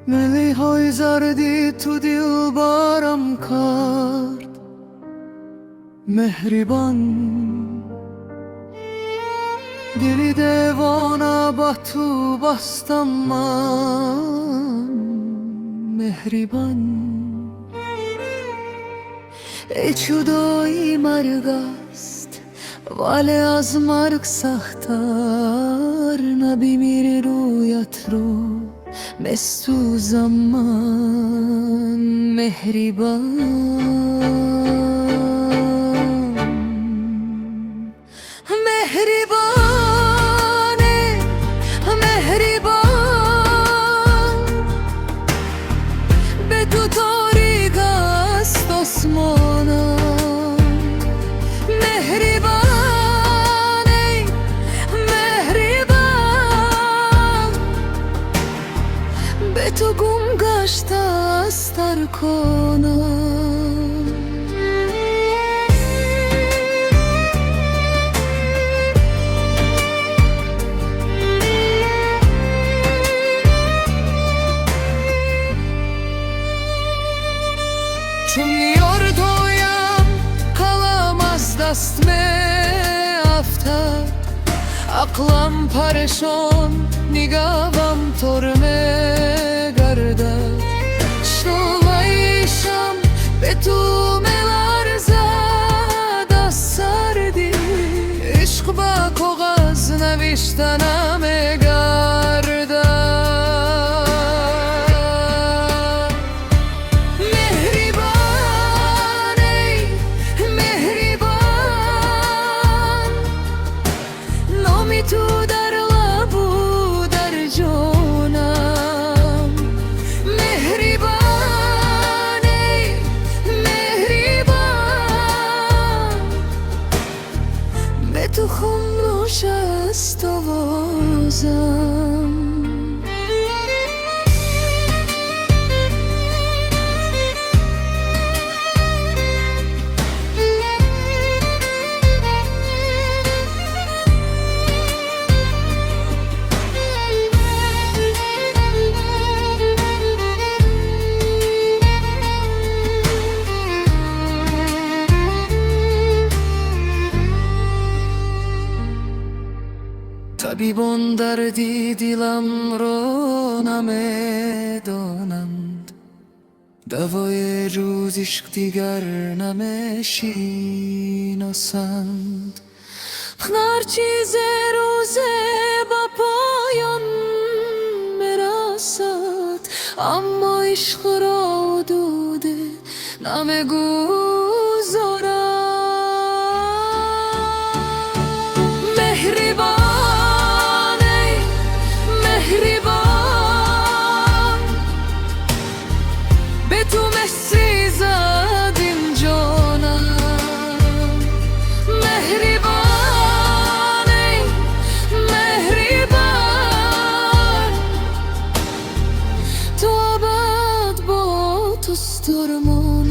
ملیهای زردی تو دل بارم کرد مهربان، دلی دیوانه با تو بستم من مهربان. ای جدایی مرگ است ولی از مرگ سخت‌تر، نبینی رویت رو میسوزم من مهربان. مهربانه مهربان، به تو تاریک است آسمانم. مهربانه مهربان، به تو گم گشته است ترکانم. چون یار تویم قلم از دست می افتد، عقلم پریشان نگاهم تر می گردد. شلوایشم به تو می لرزد از سردی، عشق با کاغذ نوشته نمی گردد. تو در لب و در جانم، مهربانه مهربان، به تو خاموش است آوازم. طبیبان دردی دلم را نمیدانند، دوای روز عشق دیگر نمیشناسند. هر چیز روزه با پایان میرسد، اما عشق را دوده نمیگذارد. تو مسی زد این جانم، مهربانه مهربان، تو ابد با تو ست درمان.